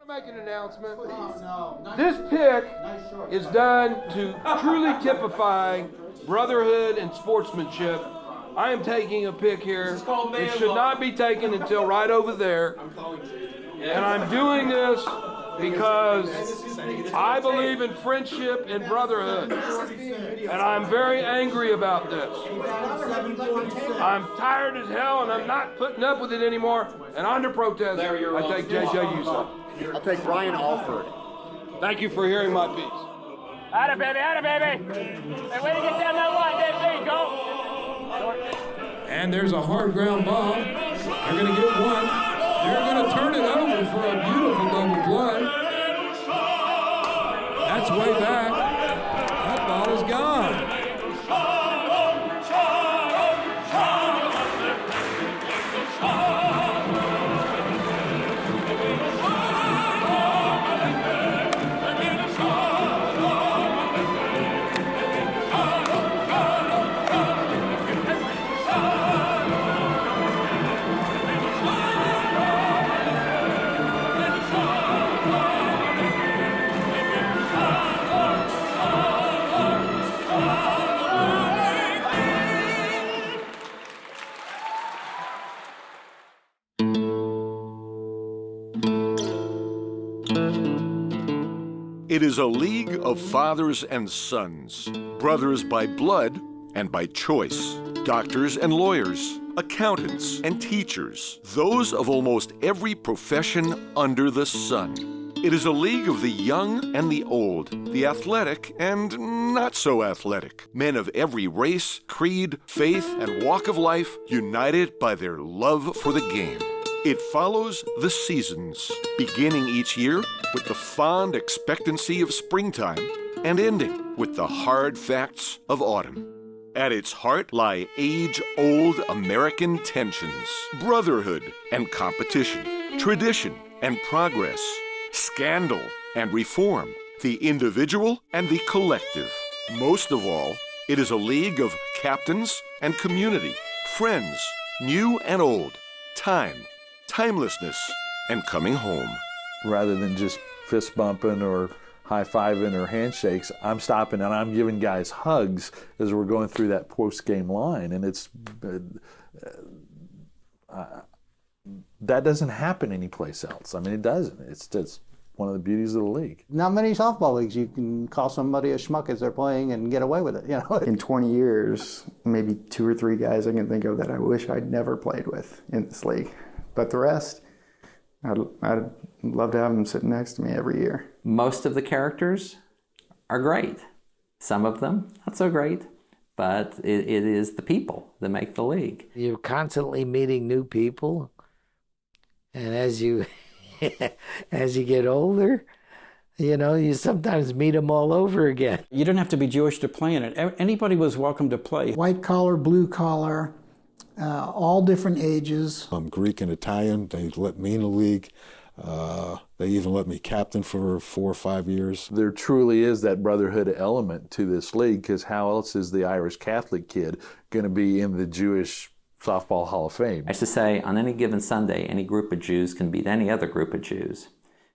Make an announcement. This pick is done to truly typify brotherhood and sportsmanship. I am taking a pick here. It should not be taken until right over there. And I'm doing this because I believe in friendship and brotherhood. And I'm very angry about this. I'm tired as hell and I'm not putting up with it anymore. And under protest, I take J.J. Uso. I'll take Brian Alford. Thank you for hearing my piece. Atta baby, atta baby. Hey, way to get down that line, there you go. And there's a hard ground ball. They're going to get one. They're going to turn it over for a beautiful double play. That's way back. That ball is gone. It is a league of fathers and sons, brothers by blood and by choice, doctors and lawyers, accountants and teachers, those of almost every profession under the sun. It is a league of the young and the old, the athletic and not so athletic, men of every race, creed, faith, and walk of life, united by their love for the game. It follows the seasons, beginning each year with the fond expectancy of springtime and ending with the hard facts of autumn. At its heart lie age-old American tensions, brotherhood and competition, tradition and progress, scandal and reform, the individual and the collective. Most of all, it is a league of captains and community, friends, new and old, time, timelessness, and coming home. Rather than just fist bumping or high-fiving or handshakes, I'm stopping and I'm giving guys hugs as we're going through that post-game line. And it's that doesn't happen anyplace else. I mean, it doesn't. It's one of the beauties of the league. Not many softball leagues you can call somebody a schmuck as they're playing and get away with it. You know. In 20 years, maybe 2 or 3 guys I can think of that I wish I'd never played with in this league. But the rest, I'd love to have them sitting next to me every year. Most of the characters are great. Some of them, not so great. But it is the people that make the league. You're constantly meeting new people. And as you get older, you know, you sometimes meet them all over again. You don't have to be Jewish to play in it. Anybody was welcome to play. White collar, blue collar, all different ages. I'm Greek and Italian. They let me in the league. They even let me captain for 4 or 5 years. There truly is that brotherhood element to this league, because how else is the Irish Catholic kid going to be in the Jewish Softball Hall of Fame? I used to say, on any given Sunday, any group of Jews can beat any other group of Jews.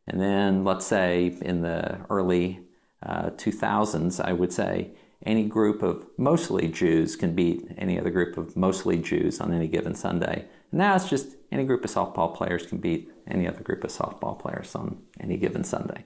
And then, let's say, in the early 2000s, I would say, any group of mostly Jews can beat any other group of mostly Jews on any given Sunday. And now it's just any group of softball players can beat any other group of softball players on any given Sunday.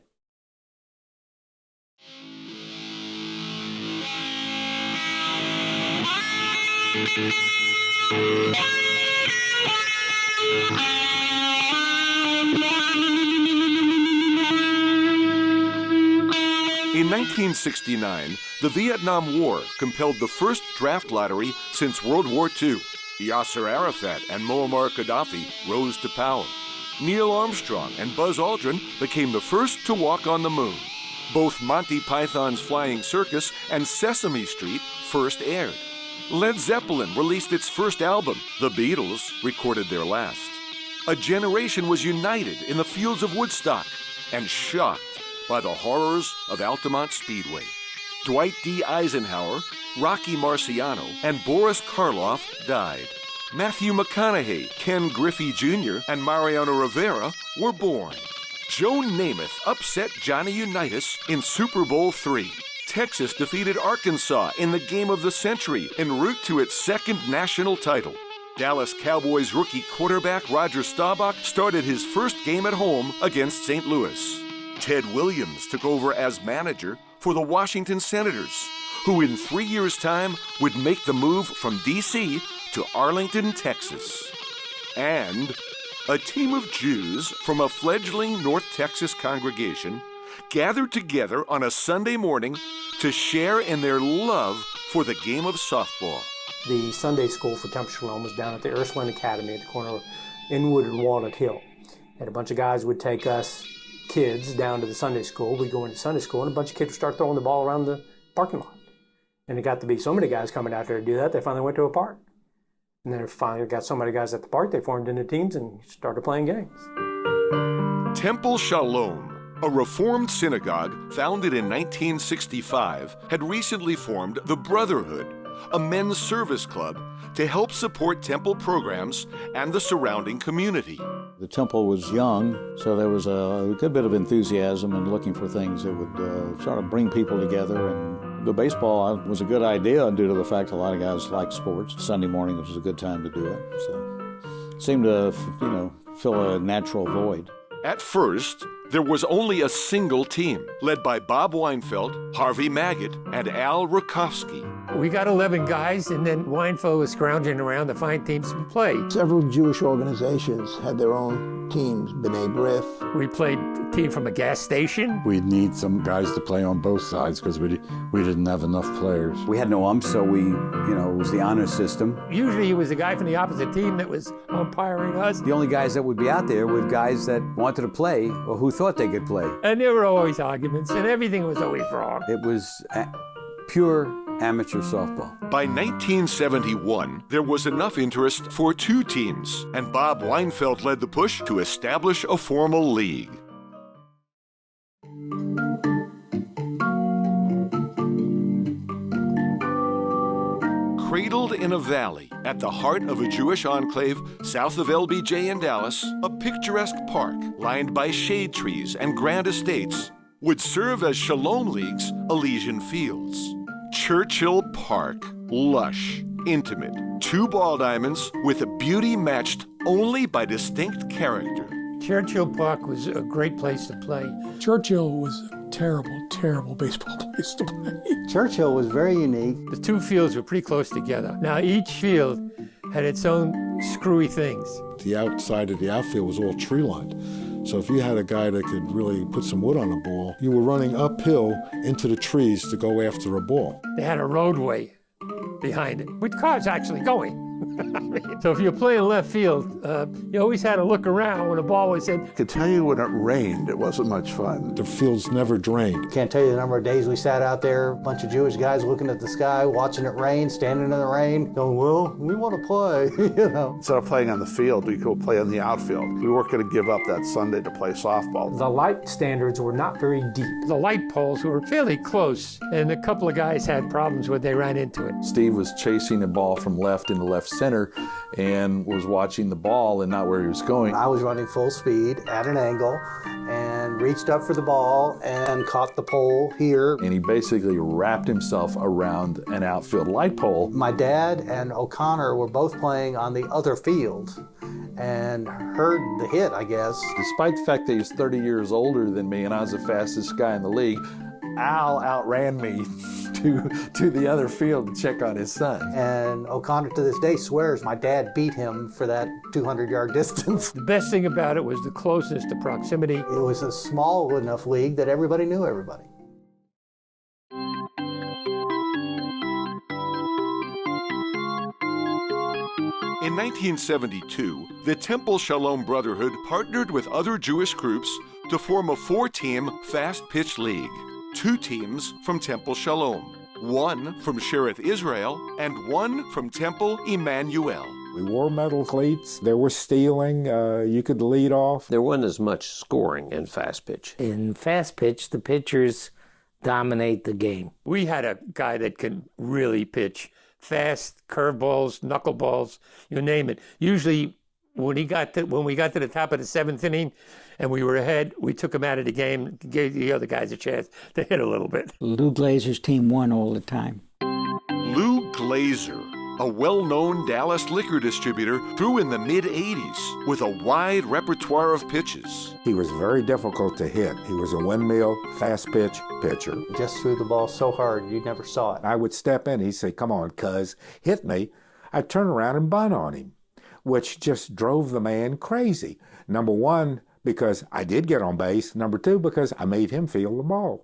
In 1969, the Vietnam War compelled the first draft lottery since World War II. Yasser Arafat and Muammar Gaddafi rose to power. Neil Armstrong and Buzz Aldrin became the first to walk on the moon. Both Monty Python's Flying Circus and Sesame Street first aired. Led Zeppelin released its first album. The Beatles recorded their last. A generation was united in the fields of Woodstock and shocked by the horrors of Altamont Speedway. Dwight D. Eisenhower, Rocky Marciano, and Boris Karloff died. Matthew McConaughey, Ken Griffey Jr., and Mariano Rivera were born. Joe Namath upset Johnny Unitas in Super Bowl III. Texas defeated Arkansas in the game of the century en route to its second national title. Dallas Cowboys rookie quarterback Roger Staubach started his first game at home against St. Louis. Ted Williams took over as manager for the Washington Senators, who in 3 years' time would make the move from D.C. to Arlington, Texas. And a team of Jews from a fledgling North Texas congregation gathered together on a Sunday morning to share in their love for the game of softball. The Sunday school for Temple Shalom was down at the Ursuline Academy at the corner of Inwood and Walnut Hill. And a bunch of guys would take us kids down to the Sunday school. We'd go into Sunday school, and a bunch of kids would start throwing the ball around the parking lot. And it got to be so many guys coming out there to do that, they finally went to a park. And then finally got so many guys at the park, they formed into teams and started playing games. Temple Shalom, a Reformed synagogue founded in 1965, had recently formed the Brotherhood, a men's service club to help support temple programs and the surrounding community. The temple was young, so there was a good bit of enthusiasm and looking for things that would sort of bring people together. And the baseball was a good idea due to the fact a lot of guys like sports. Sunday morning was a good time to do it. So it seemed to, fill a natural void. At first, there was only a single team, led by Bob Weinfeld, Harvey Maggott, and Al Rakowski. We got 11 guys, and then Weinfeld was scrounging around to find teams to play. Several Jewish organizations had their own teams, B'nai B'rith. We played a team from a gas station. We'd need some guys to play on both sides because we didn't have enough players. We had no umps, so it was the honor system. Usually it was a guy from the opposite team that was umpiring us. The only guys that would be out there were guys that wanted to play or who thought they could play. And there were always arguments, and everything was always wrong. It was pure amateur softball. By 1971, there was enough interest for 2 teams, and Bob Weinfeld led the push to establish a formal league. Cradled in a valley at the heart of a Jewish enclave south of LBJ in Dallas, a picturesque park lined by shade trees and grand estates would serve as Shalom League's Elysian Fields. Churchill Park, lush, intimate, 2 ball diamonds with a beauty matched only by distinct character. Churchill Park was a great place to play. Churchill was a terrible baseball place to play. Churchill was very unique. The 2 fields were pretty close together. Now each field had its own screwy things. The outside of the outfield was all tree lined. So if you had a guy that could really put some wood on the ball, you were running uphill into the trees to go after a ball. They had a roadway behind it, with cars actually going. So if you're playing left field, you always had to look around when a ball was hit. I could tell you when it rained, it wasn't much fun. The fields never drained. Can't tell you the number of days we sat out there, a bunch of Jewish guys looking at the sky, watching it rain, standing in the rain, going, well, we want to play, Instead of playing on the field, we could play in the outfield. We weren't going to give up that Sunday to play softball. The light standards were not very deep. The light poles were fairly close, and a couple of guys had problems when they ran into it. Steve was chasing a ball from left into left center and was watching the ball and not where he was going. I was running full speed at an angle and reached up for the ball and caught the pole here. And he basically wrapped himself around an outfield light pole. My dad and O'Connor were both playing on the other field and heard the hit, I guess. Despite the fact that he's 30 years older than me and I was the fastest guy in the league, Al outran me to the other field to check on his son. And O'Connor to this day swears my dad beat him for that 200-yard distance. The best thing about it was the closeness, the proximity. It was a small enough league that everybody knew everybody. In 1972, the Temple Shalom Brotherhood partnered with other Jewish groups to form a 4-team fast-pitch league. 2 teams from Temple Shalom, 1 from Shereth Israel, and 1 from Temple Emmanuel. We wore metal cleats. There was stealing. You could lead off. There wasn't as much scoring in fast pitch. In fast pitch, the pitchers dominate the game. We had a guy that could really pitch fast, curveballs, knuckleballs, you name it. Usually when we got to the top of the 7th inning and we were ahead, we took him out of the game, gave the other guys a chance to hit a little bit. Lou Glazer's team won all the time. Lou Glazer, a well-known Dallas liquor distributor, threw in the mid-'80s with a wide repertoire of pitches. He was very difficult to hit. He was a windmill, fast-pitch pitcher. Just threw the ball so hard you never saw it. I would step in, he'd say, "Come on, cuz, hit me." I'd turn around and bunt on him, which just drove the man crazy. Number one, because I did get on base. Number two, because I made him feel the ball.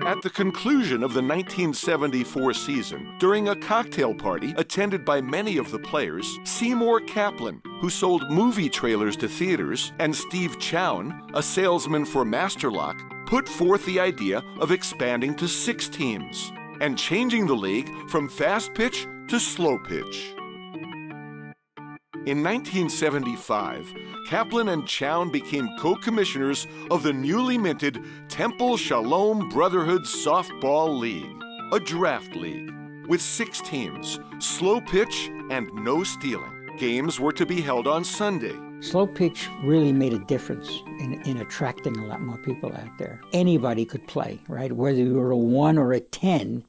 At the conclusion of the 1974 season, during a cocktail party attended by many of the players, Seymour Kaplan, who sold movie trailers to theaters, and Steve Chown, a salesman for Masterlock, put forth the idea of expanding to 6 teams and changing the league from fast pitch to slow pitch. In 1975, Kaplan and Chown became co-commissioners of the newly minted Temple Shalom Brotherhood Softball League, a draft league with 6 teams, slow pitch and no stealing. Games were to be held on Sunday. Slow pitch really made a difference in attracting a lot more people out there. Anybody could play, right? Whether you were a 1 or a 10,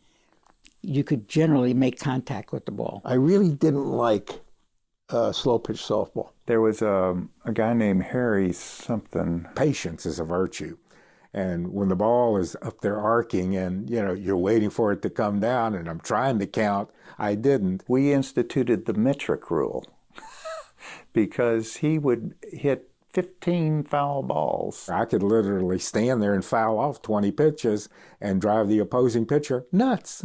you could generally make contact with the ball. I really didn't like slow pitch softball. There was a guy named Harry something. Patience is a virtue. And when the ball is up there arcing and, you're waiting for it to come down and I'm trying to count, I didn't. We instituted the metric rule because he would hit 15 foul balls. I could literally stand there and foul off 20 pitches and drive the opposing pitcher nuts,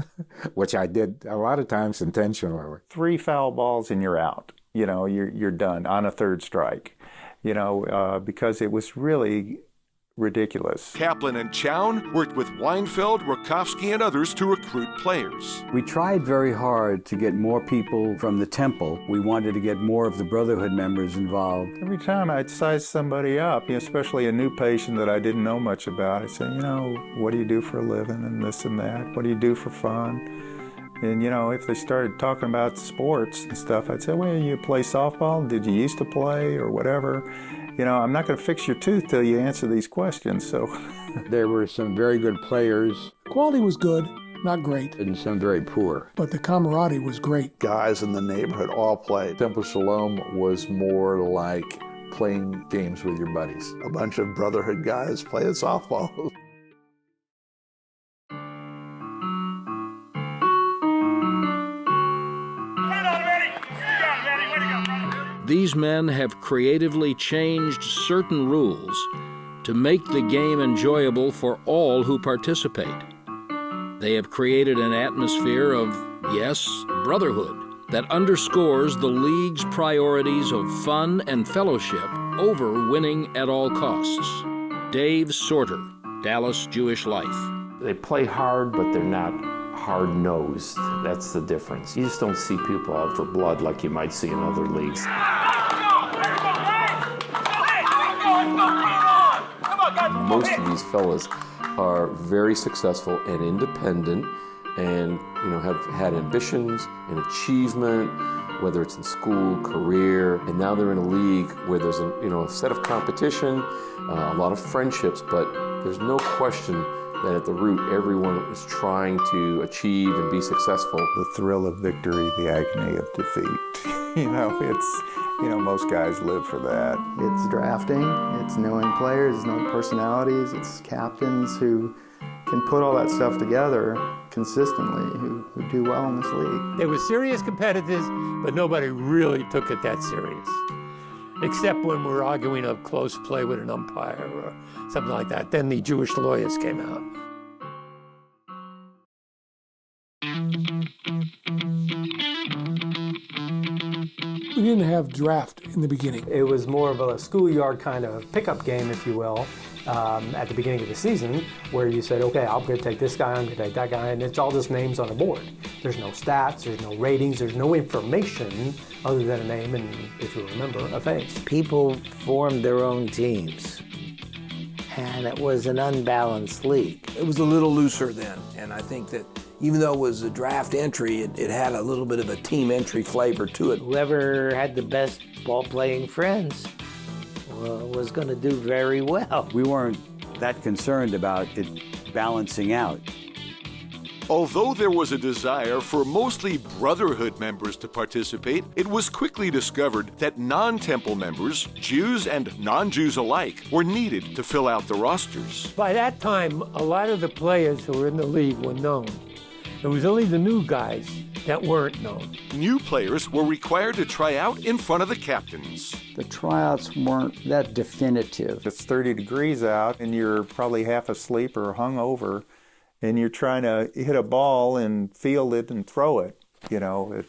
which I did a lot of times intentionally. 3 foul balls and you're out. You're done on a 3rd strike, because it was really ridiculous. Kaplan and Chown worked with Weinfeld, Rakowski, and others to recruit players. We tried very hard to get more people from the temple. We wanted to get more of the Brotherhood members involved. Every time I'd size somebody up, especially a new patient that I didn't know much about, I'd say, what do you do for a living and this and that? What do you do for fun? And, if they started talking about sports and stuff, I'd say, well, you play softball? Did you used to play or whatever? I'm not going to fix your tooth till you answer these questions, so. There were some very good players. Quality was good, not great. And some very poor. But the camaraderie was great. Guys in the neighborhood all played. Temple Shalom was more like playing games with your buddies. A bunch of Brotherhood guys playing softball. These men have creatively changed certain rules to make the game enjoyable for all who participate. They have created an atmosphere of, yes, brotherhood that underscores the league's priorities of fun and fellowship over winning at all costs. Dave Sorter, Dallas Jewish Life. They play hard, but they're not hard-nosed. That's the difference. You just don't see people out for blood like you might see in other leagues. Most of these fellas are very successful and independent and have had ambitions and achievement, whether it's in school, career, and now they're in a league where there's a set of competition, a lot of friendships, but there's no question that at the root, everyone is trying to achieve and be successful. The thrill of victory, the agony of defeat. Most guys live for that. It's drafting, it's knowing players, it's knowing personalities, it's captains who can put all that stuff together consistently, who do well in this league. They were serious competitors, but nobody really took it that serious. Except when we're arguing a close play with an umpire or something like that. Then the Jewish lawyers came out. We didn't have draft in the beginning. It was more of a schoolyard kind of pickup game, if you will, at the beginning of the season, where you said, okay, I'm going to take this guy, I'm going to take that guy, and it's all just names on a board. There's no stats, there's no ratings, there's no information other than a name and, if you remember, a face. People formed their own teams, and it was an unbalanced league. It was a little looser then, and I think that even though it was a draft entry, it had a little bit of a team entry flavor to it. Whoever had the best ball-playing friends was going to do very well. We weren't that concerned about it balancing out. Although there was a desire for mostly Brotherhood members to participate, it was quickly discovered that non-temple members, Jews and non-Jews alike, were needed to fill out the rosters. By that time, a lot of the players who were in the league were known. It was only the new guys that weren't known. New players were required to try out in front of the captains. The tryouts weren't that definitive. It's 30 degrees out and you're probably half asleep or hungover, and you're trying to hit a ball and field it and throw it, you know, at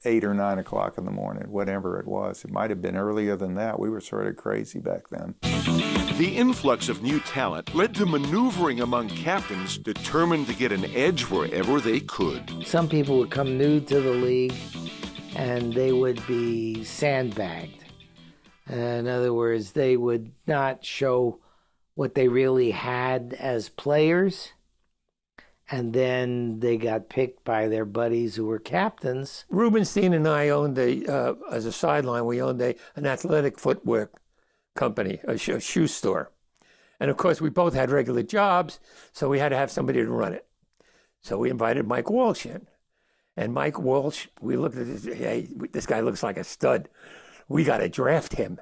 8 or 9 o'clock in the morning, whatever it was. It might have been earlier than that. We were sort of crazy back then. The influx of new talent led to maneuvering among captains determined to get an edge wherever they could. Some people would come new to the league and they would be sandbagged. In other words, they would not show what they really had as players. And then they got picked by their buddies who were captains. Rubenstein and I owned as a sideline, we owned an athletic footwear company, a shoe store. And of course, we both had regular jobs, so we had to have somebody to run it. So we invited Mike Walsh in. And Mike Walsh, we looked at this, hey, this guy looks like a stud. We got to draft him,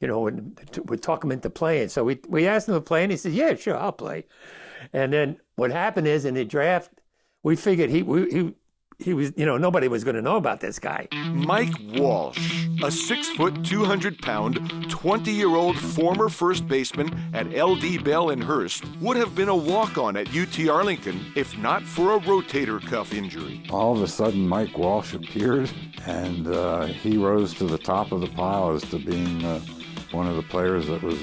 you know, and we'd talk him into playing. So we asked him to play, and he said, yeah, sure, I'll play. And then what happened is in the draft, we figured he was, you know, nobody was going to know about this guy. Mike Walsh, a 6-foot, 200-pound, 20-year-old former first baseman at LD Bell in Hearst, would have been a walk-on at UT Arlington if not for a rotator cuff injury. All of a sudden, Mike Walsh appeared, and he rose to the top of the pile as to being one of the players that was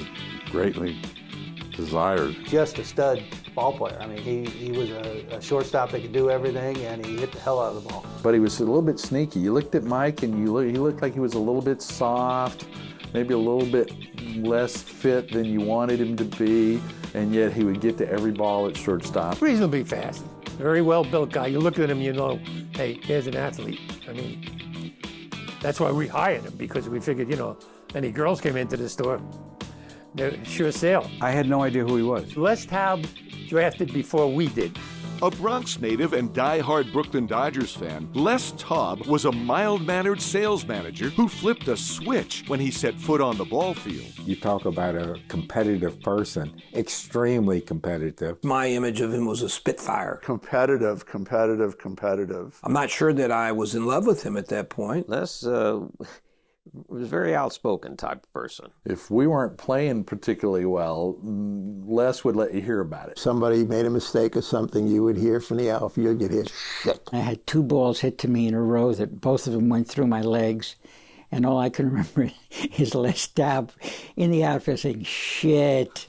greatly desired. Just a stud ball player. I mean, he was a shortstop that could do everything, and he hit the hell out of the ball. But he was a little bit sneaky. You looked at Mike, and he looked like he was a little bit soft, maybe a little bit less fit than you wanted him to be, and yet he would get to every ball at shortstop. Reasonably fast. Very well-built guy. You look at him, you know, hey, there's an athlete. I mean, that's why we hired him, because we figured, you know, any girls came into the store, they're sure sale. I had no idea who he was. Les Taub drafted before we did. A Bronx native and die-hard Brooklyn Dodgers fan, Les Taub was a mild-mannered sales manager who flipped a switch when he set foot on the ball field. You talk about a competitive person, extremely competitive. My image of him was a spitfire. Competitive. I'm not sure that I was in love with him at that point. Les was a very outspoken type of person. If we weren't playing particularly well, Les would let you hear about it. Somebody made a mistake or something, you would hear from the outfield, you'd hear shit. I had 2 balls hit to me in a row that both of them went through my legs, and all I can remember is Les Taub in the outfield saying, shit.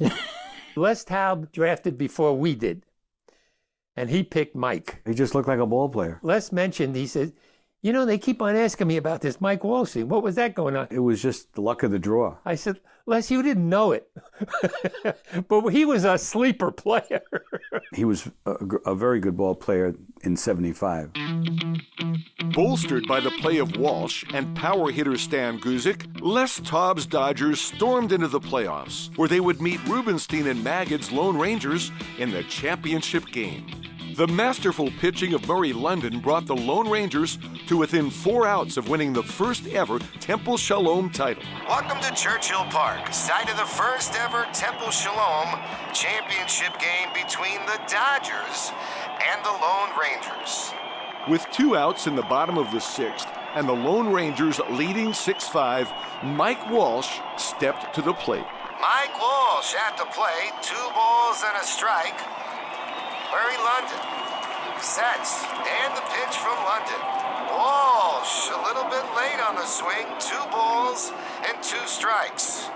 Les Taub drafted before we did, and he picked Mike. He just looked like a ball player. Les mentioned, he said, you know, they keep on asking me about this Mike Walsh thing. What was that going on? It was just the luck of the draw. I said, Les, you didn't know it. But he was a sleeper player. He was a very good ball player in '75. Bolstered by the play of Walsh and power hitter Stan Guzik, Les Taub's Dodgers stormed into the playoffs, where they would meet Rubenstein and Maggid's Lone Rangers in the championship game. The masterful pitching of Murray London brought the Lone Rangers to within 4 outs of winning the first ever Temple Shalom title. Welcome to Churchill Park, site of the first ever Temple Shalom championship game between the Dodgers and the Lone Rangers. With 2 outs in the bottom of the 6th and the Lone Rangers leading 6-5, Mike Walsh stepped to the plate. Mike Walsh at the plate, 2 balls and a strike. Murray London sets, and the pitch from London. Walsh a little bit late on the swing, 2 balls and 2 strikes.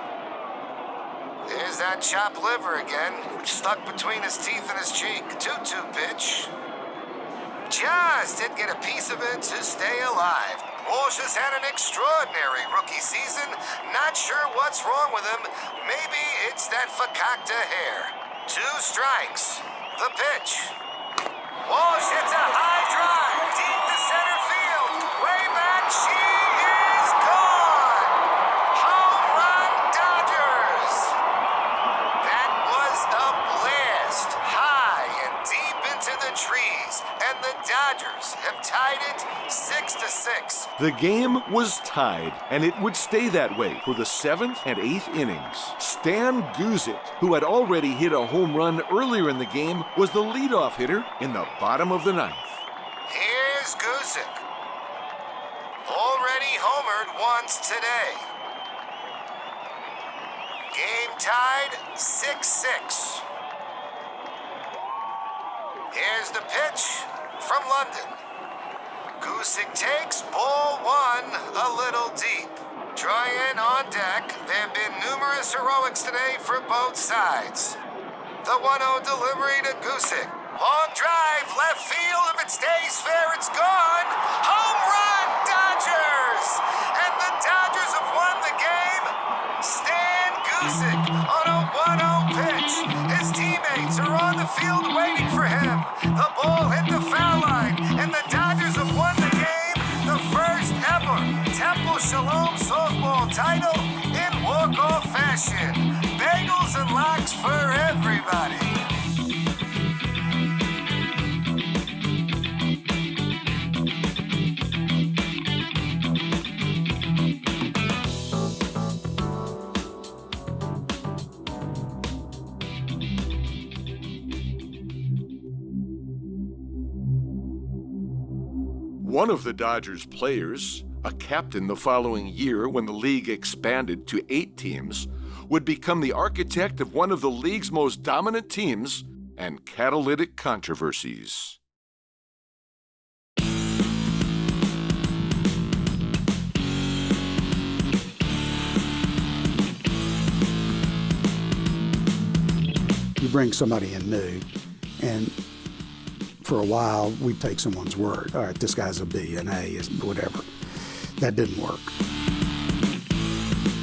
There's that chopped liver again, stuck between his teeth and his cheek. 2-2 pitch. Just didn't get a piece of it to stay alive. Walsh has had an extraordinary rookie season. Not sure what's wrong with him. Maybe it's that fakakta hair. 2 strikes. The pitch. Walsh hits a high drive, deep to center field. Way back, she is gone. Home run, Dodgers. That was a blast, high and deep into the trees, and the Dodgers have tied it 6-6. The game was tied, and it would stay that way for the 7th and 8th innings. Stan Guzik, who had already hit a home run earlier in the game, was the leadoff hitter in the bottom of the 9th. Here's Guzik. Already homered once today. Game tied 6-6. Here's the pitch from London. Guzik takes ball 1 a little deep. Trying on deck, there have been numerous heroics today for both sides. The 1-0 delivery to Guzik. Long drive, left field. If it stays fair, it's gone. Home run, Dodgers! And the Dodgers have won the game. Stan Guzik on a 1-0 pitch. His teammates are on the field waiting for him. The ball hit the foul line, and the Dodgers have won the game. The first ever Temple Shalom softball title in walk-off fashion. Bagels and lox for everybody. One of the Dodgers players, a captain the following year when the league expanded to 8 teams, would become the architect of one of the league's most dominant teams and catalytic controversies. You bring somebody in new, and for a while, we'd take someone's word. All right, this guy's a B, an A, whatever. That didn't work.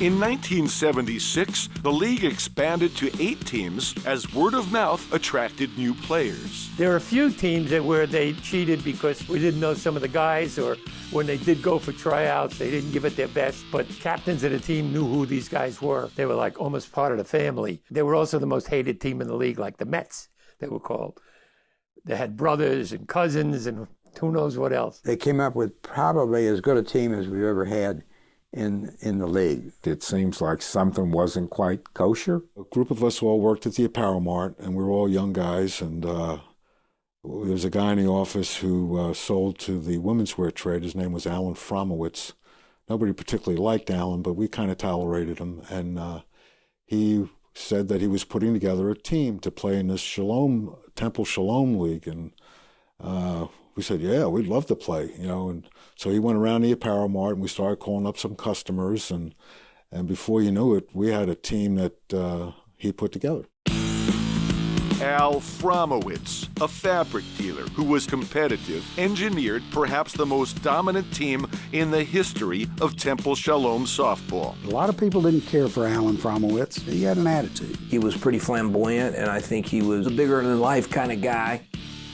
In 1976, the league expanded to 8 teams as word of mouth attracted new players. There are a few teams where they cheated because we didn't know some of the guys, or when they did go for tryouts, they didn't give it their best. But captains of the team knew who these guys were. They were like almost part of the family. They were also the most hated team in the league, like the Mets, they were called. They had brothers and cousins and who knows what else. They came up with probably as good a team as we've ever had in the league. It seems like something wasn't quite kosher. A group of us all worked at the apparel mart, and we were all young guys, and there was a guy in the office who sold to the women's wear trade. His name was Alan Fromowitz. Nobody particularly liked Alan, but we kind of tolerated him, and he said that he was putting together a team to play in this Temple Shalom League, and we said, yeah, we'd love to play, and so he went around the apparel mart, and we started calling up some customers, and before you knew it, we had a team that he put together. Al Fromowitz, a fabric dealer who was competitive, engineered perhaps the most dominant team in the history of Temple Shalom softball. A lot of people didn't care for Alan Fromowitz. He had an attitude. He was pretty flamboyant, and I think he was a bigger-than-life kind of guy.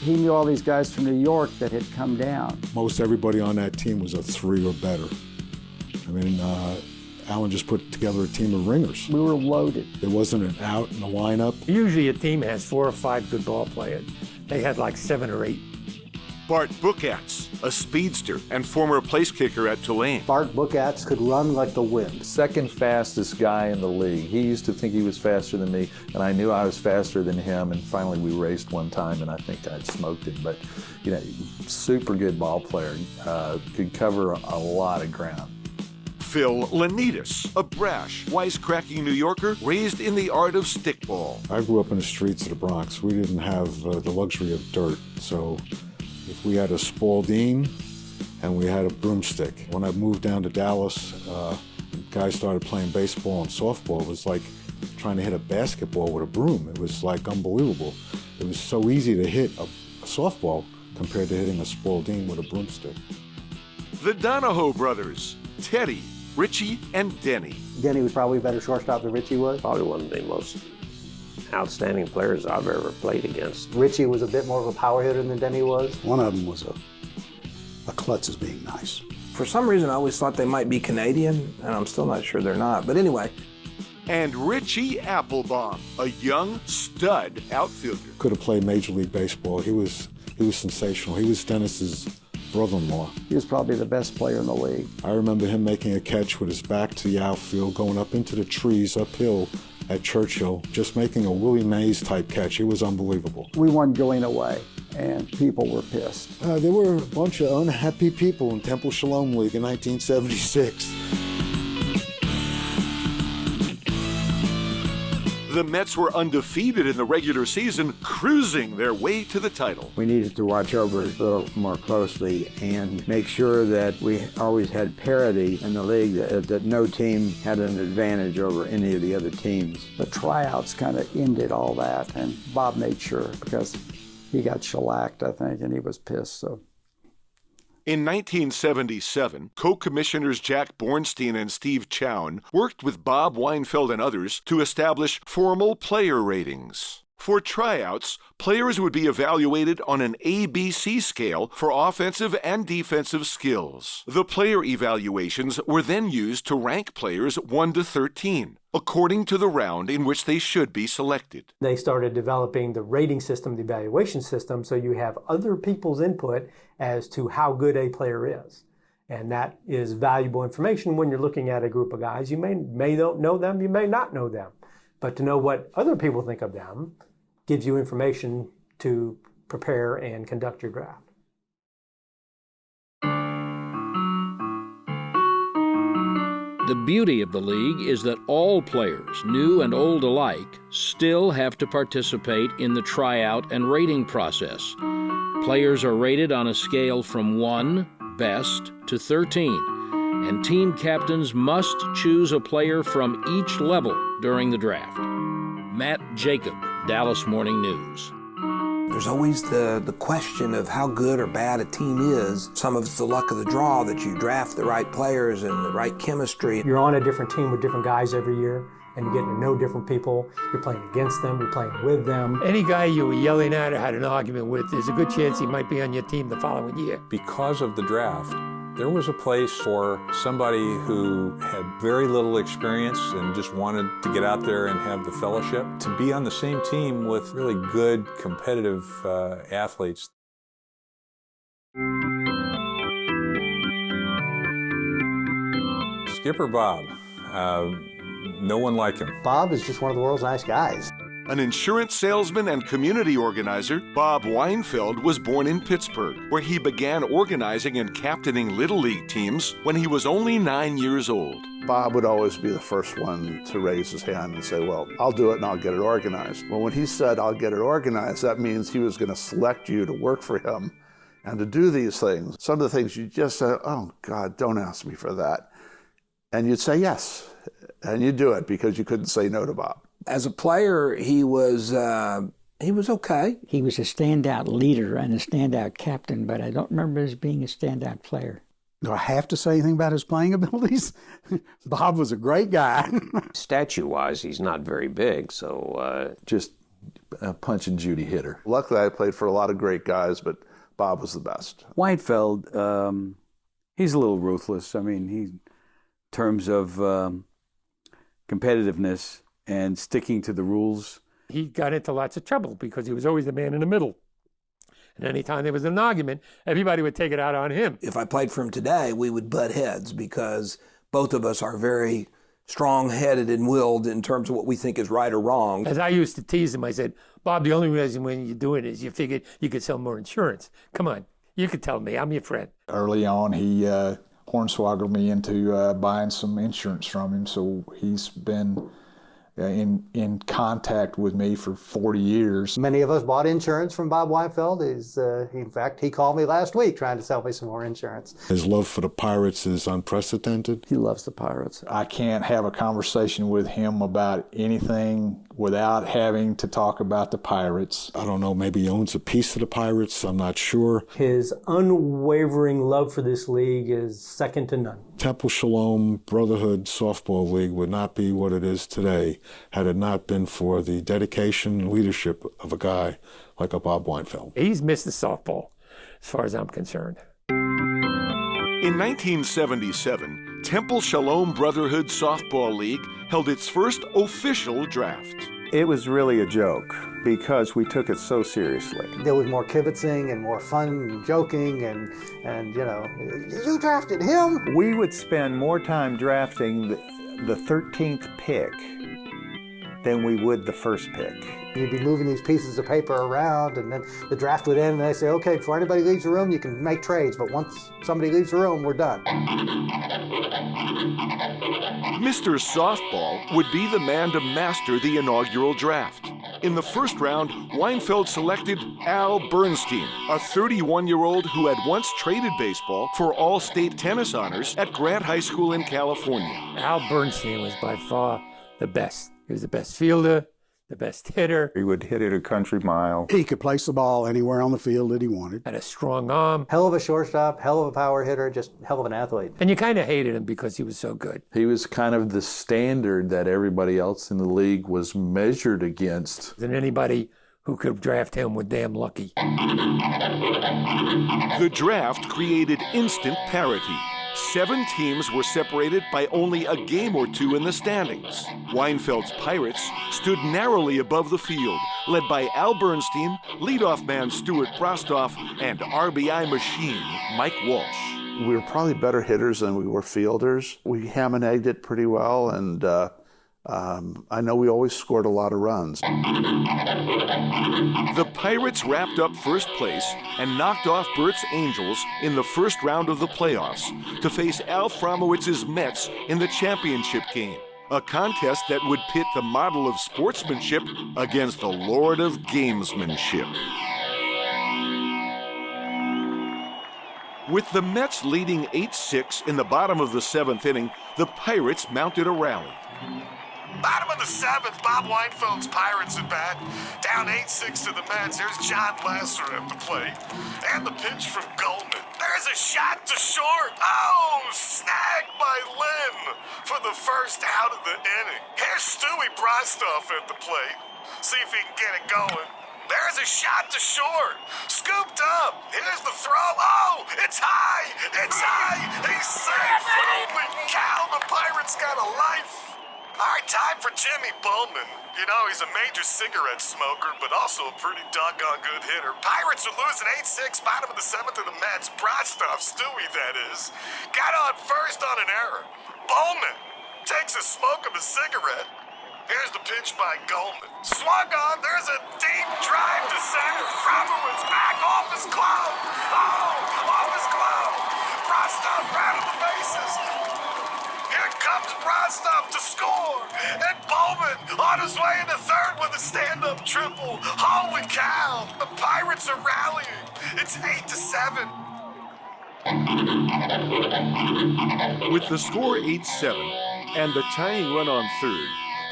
He knew all these guys from New York that had come down. Most everybody on that team was a 3 or better. I mean, Alan just put together a team of ringers. We were loaded. There wasn't an out in the lineup. Usually a team has 4 or 5 good ball players. They had like 7 or 8. Bart Bookatz, a speedster and former place kicker at Tulane. Bart Bookatz could run like the wind. Second fastest guy in the league. He used to think he was faster than me, and I knew I was faster than him, and finally we raced one time, and I think I'd smoked him. But, super good ball player. Could cover a lot of ground. Phil Lanitas, a brash, wisecracking New Yorker raised in the art of stickball. I grew up in the streets of the Bronx. We didn't have the luxury of dirt, so if we had a Spalding and we had a broomstick. When I moved down to Dallas, guys started playing baseball and softball. It was like trying to hit a basketball with a broom. It was like unbelievable. It was so easy to hit a softball compared to hitting a Spalding with a broomstick. The Donahoe brothers, Teddy, Richie, and Denny. Denny was probably a better shortstop than Richie was. Probably one of the most outstanding players I've ever played against. Richie was a bit more of a power hitter than Denny was. One of them was a klutz as being nice. For some reason, I always thought they might be Canadian, and I'm still not sure they're not. But anyway. And Richie Applebaum, a young stud outfielder. Could have played Major League Baseball. He was sensational. He was Dennis's brother-in-law. He was probably the best player in the league. I remember him making a catch with his back to the outfield, going up into the trees uphill at Churchill, just making a Willie Mays type catch. It was unbelievable. We won going away, and people were pissed. There were a bunch of unhappy people in Temple Shalom League in 1976. The Mets were undefeated in the regular season, cruising their way to the title. We needed to watch over it a little more closely and make sure that we always had parity in the league, that no team had an advantage over any of the other teams. The tryouts kind of ended all that, and Bob made sure because he got shellacked, I think, and he was pissed. So. In 1977, co-commissioners Jack Bornstein and Steve Chown worked with Bob Weinfeld and others to establish formal player ratings. For tryouts, players would be evaluated on an ABC scale for offensive and defensive skills. The player evaluations were then used to rank players 1 to 13, according to the round in which they should be selected. They started developing the rating system, the evaluation system, so you have other people's input as to how good a player is. And that is valuable information when you're looking at a group of guys. You may not know them, you may not know them. But to know what other people think of them gives you information to prepare and conduct your draft. The beauty of the league is that all players, new and old alike, still have to participate in the tryout and rating process. Players are rated on a scale from 1, best, to 13, and team captains must choose a player from each level during the draft. Matt Jacob, Dallas Morning News. There's always the question of how good or bad a team is. Some of it's the luck of the draw that you draft the right players and the right chemistry. You're on a different team with different guys every year, and you're getting to know different people. You're playing against them, you're playing with them. Any guy you were yelling at or had an argument with, there's a good chance he might be on your team the following year. Because of the draft, there was a place for somebody who had very little experience and just wanted to get out there and have the fellowship to be on the same team with really good, competitive athletes. Skipper Bob, no one like him. Bob is just one of the world's nice guys. An insurance salesman and community organizer, Bob Weinfeld was born in Pittsburgh, where he began organizing and captaining Little League teams when he was only 9 years old. Bob would always be the first one to raise his hand and say, well, I'll do it and I'll get it organized. Well, when he said, I'll get it organized, that means he was going to select you to work for him and to do these things. Some of the things you just said, oh, God, don't ask me for that. And you'd say yes, and you'd do it because you couldn't say no to Bob. As a player, he was okay. He was a standout leader and a standout captain, but I don't remember him as being a standout player. Do I have to say anything about his playing abilities? Bob was a great guy. Statue-wise, he's not very big, so... Just a punch and Judy hitter. Luckily, I played for a lot of great guys, but Bob was the best. Weinfeld, he's a little ruthless. I mean, in terms of competitiveness and sticking to the rules. He got into lots of trouble because he was always the man in the middle. And anytime there was an argument, everybody would take it out on him. If I played for him today, we would butt heads because both of us are very strong-headed and willed in terms of what we think is right or wrong. As I used to tease him, I said, Bob, the only reason when you're doing it is you figured you could sell more insurance. Come on, you could tell me, I'm your friend. Early on, he hornswoggled me into buying some insurance from him, so he's been in contact with me for 40 years. Many of us bought insurance from Bob Weinfeld. In fact, he called me last week trying to sell me some more insurance. His love for the Pirates is unprecedented. He loves the Pirates. I can't have a conversation with him about anything without having to talk about the Pirates. I don't know, maybe he owns a piece of the Pirates, I'm not sure. His unwavering love for this league is second to none. Temple Shalom Brotherhood Softball League would not be what it is today had it not been for the dedication and leadership of a guy like a Bob Weinfeld. He's Mr. Softball, as far as I'm concerned. In 1977, Temple Shalom Brotherhood Softball League held its first official draft. It was really a joke because we took it so seriously. There was more kibitzing and more fun and joking and you know, you drafted him? We would spend more time drafting the 13th pick than we would the first pick. You'd be moving these pieces of paper around, and then the draft would end, and they say, okay, before anybody leaves the room, you can make trades, but once somebody leaves the room, we're done. Mr. Softball would be the man to master the inaugural draft. In the first round, Weinfeld selected Al Bernstein, a 31-year-old who had once traded baseball for all-state tennis honors at Grant High School in California. Al Bernstein was by far the best. He was the best fielder, the best hitter. He would hit it a country mile. He could place the ball anywhere on the field that he wanted. Had a strong arm. Hell of a shortstop, hell of a power hitter, just hell of an athlete. And you kind of hated him because he was so good. He was kind of the standard that everybody else in the league was measured against. And anybody who could draft him was damn lucky. The draft created instant parity. 7 teams were separated by only a game or two in the standings. Weinfeld's Pirates stood narrowly above the field, led by Al Bernstein, leadoff man Stuart Prostoff, and RBI machine Mike Walsh. We were probably better hitters than we were fielders. We ham and egged it pretty well, and I know we always scored a lot of runs. The Pirates wrapped up first place and knocked off Bert's Angels in the first round of the playoffs to face Al Fromowitz's Mets in the championship game, a contest that would pit the model of sportsmanship against the lord of gamesmanship. With the Mets leading 8-6 in the bottom of the 7th inning, the Pirates mounted a rally. Bottom of the 7th, Bob Weinfeld's Pirates at bat. Down 8-6 to the Mets. Here's John Lasser at the plate. And the pitch from Goldman. There's a shot to short. Oh, snagged by Lynn for the first out of the inning. Here's Stewie Prostoff at the plate. See if he can get it going. There's a shot to short. Scooped up. Here's the throw. Oh, it's high. It's high. He's safe. Holy cow, the Pirates got a life. All right, time for Jimmy Bowman. You know, he's a major cigarette smoker, but also a pretty doggone good hitter. Pirates are losing 8-6, bottom of the 7th of the Mets. Prostoff, Stewie, that is. Got on first on an error. Bowman takes a smoke of a cigarette. Here's the pitch by Goldman. Swung on, there's a deep drive to center. Fromowitz back off his glove. Oh, off his glove. Prostoff out of the bases. Here comes Prostoff to score, and Bowman on his way into third with a stand-up triple. Holy cow, the Pirates are rallying. It's 8-7. With the score 8-7 and the tying run on third,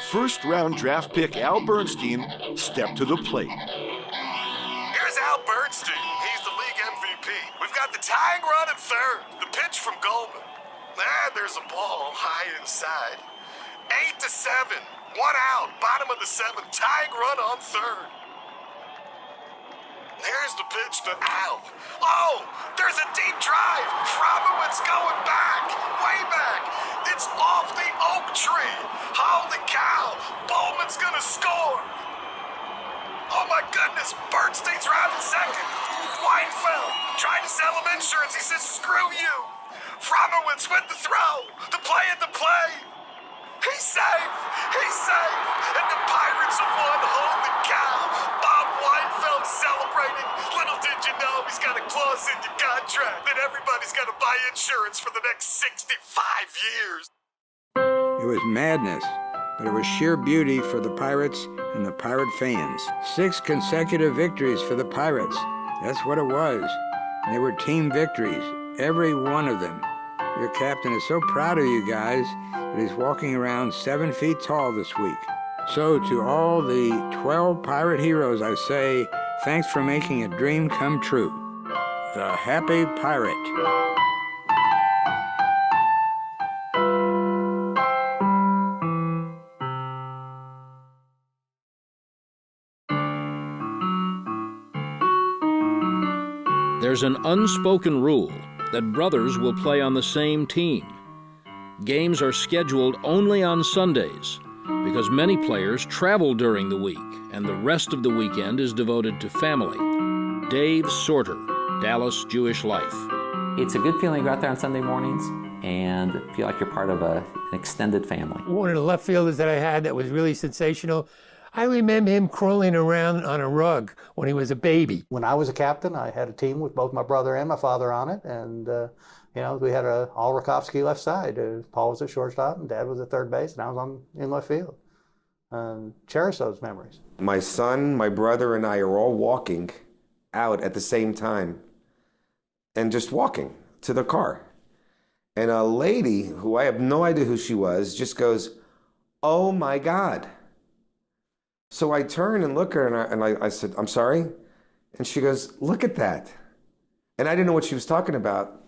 first-round draft pick Al Bernstein stepped to the plate. Here's Al Bernstein. He's the league MVP. We've got the tying run at third, the pitch from Goldman. There's a ball high inside. 8-7. 1 out. Bottom of the 7th. Tying run on third. There's the pitch to Al. Oh, there's a deep drive. Fromowitz going back. Way back. It's off the oak tree. Holy cow. Bowman's going to score. Oh my goodness. Bernstein's rounding second. Weinfeld trying to sell him insurance. He says, screw you. Fromowitz with the throw, the play at the play. He's safe, and the Pirates have won. Holy cow. Bob Weinfeld celebrating. Little did you know he's got a clause in your contract that everybody's got to buy insurance for the next 65 years. It was madness, but it was sheer beauty for the Pirates and the Pirate fans. 6 consecutive victories for the Pirates. That's what it was. And they were team victories, every one of them. Your captain is so proud of you guys that he's walking around 7 feet tall this week. So to all the 12 pirate heroes, I say, thanks for making a dream come true. The Happy Pirate. There's an unspoken rule that brothers will play on the same team. Games are scheduled only on Sundays because many players travel during the week and the rest of the weekend is devoted to family. Dave Sorter, Dallas Jewish Life. It's a good feeling to go out there on Sunday mornings and feel like you're part of an extended family. One of the left fielders that I had that was really sensational, I remember him crawling around on a rug when he was a baby. When I was a captain, I had a team with both my brother and my father on it, and we had all Rakowski left side. Paul was at shortstop, and Dad was at third base, and I was in left field. Cherish those memories. My son, my brother, and I are all walking out at the same time, and just walking to the car. And a lady, who I have no idea who she was, just goes, "Oh my God." So I turn and look at her, and I said, "I'm sorry?" And she goes, "Look at that." And I didn't know what she was talking about.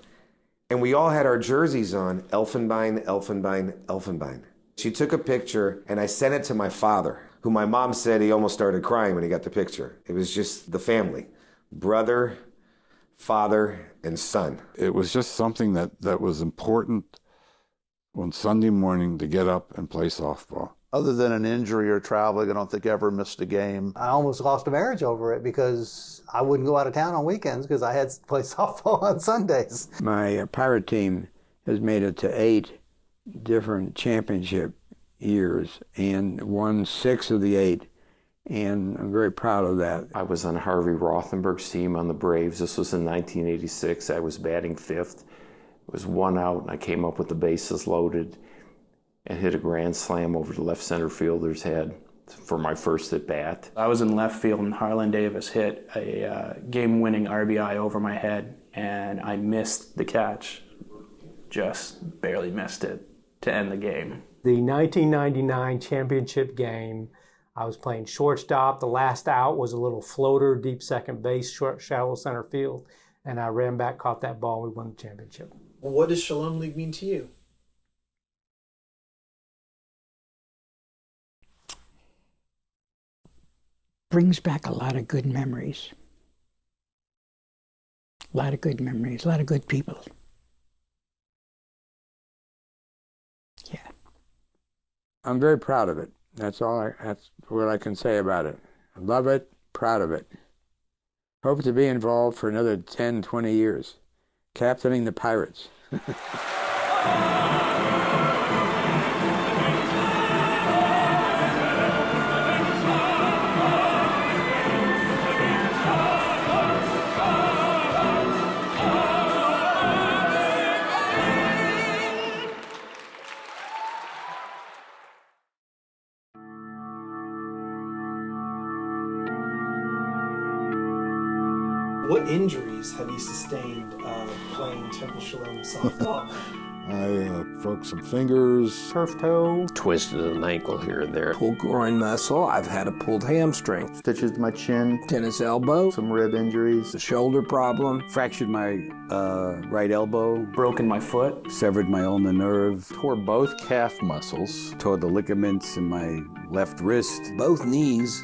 And we all had our jerseys on, Elfenbein, Elfenbein, Elfenbein. She took a picture, and I sent it to my father, who my mom said he almost started crying when he got the picture. It was just the family, brother, father, and son. It was just something that was important on Sunday morning to get up and play softball. Other than an injury or traveling, I don't think I ever missed a game. I almost lost a marriage over it because I wouldn't go out of town on weekends because I had to play softball on Sundays. My pirate team has made it to 8 different championship years and won 6 of the 8. And I'm very proud of that. I was on Harvey Rothenberg's team on the Braves. This was in 1986. I was batting 5th. It was 1 out, and I came up with the bases loaded and hit a grand slam over the left center fielder's head for my first at bat. I was in left field, and Harlan Davis hit a game-winning RBI over my head, and I missed the catch, just barely missed it to end the game. The 1999 championship game, I was playing shortstop. The last out was a little floater, deep second base, short, shallow center field, and I ran back, caught that ball, and we won the championship. Well, what does Shalom League mean to you? Brings back a lot of good memories. A lot of good memories, a lot of good people. Yeah. I'm very proud of it. That's what I can say about it. I love it, proud of it. Hope to be involved for another 10, 20 years. Captaining the Pirates. What injuries have you sustained playing Temple Shalom softball? I broke some fingers. Turf toe. Twisted an ankle here and there. Pulled groin muscle. I've had a pulled hamstring. Stitches to my chin. Tennis elbow. Some rib injuries. A shoulder problem. Fractured my right elbow. Broken my foot. Severed my ulnar nerve. Tore both calf muscles. Tore the ligaments in my left wrist. Both knees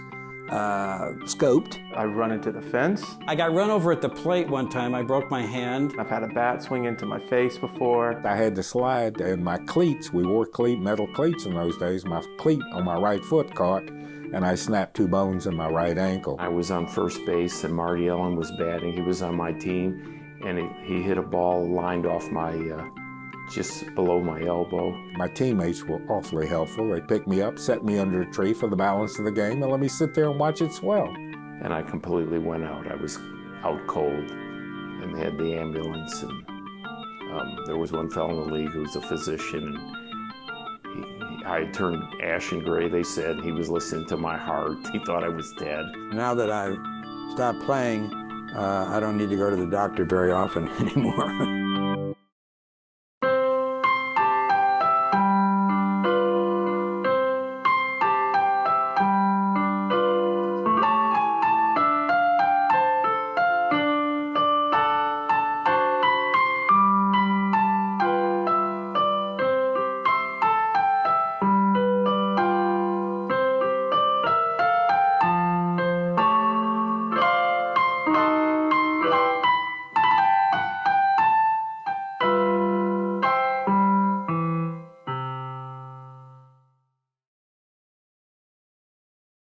scoped. I run into the fence. I got run over at the plate one time. I broke my hand. I've had a bat swing into my face before. I had to slide, and my cleats, we wore metal cleats in those days, my cleat on my right foot caught, and I snapped 2 bones in my right ankle. I was on first base, and Marty Ellen was batting. He was on my team, and he hit a ball lined off my just below my elbow. My teammates were awfully helpful. They picked me up, set me under a tree for the balance of the game, and let me sit there and watch it swell. And I completely went out. I was out cold, and they had the ambulance. And there was one fellow in the league who was a physician, and I had turned ashen gray, they said. He was listening to my heart. He thought I was dead. Now that I've stopped playing, I don't need to go to the doctor very often anymore.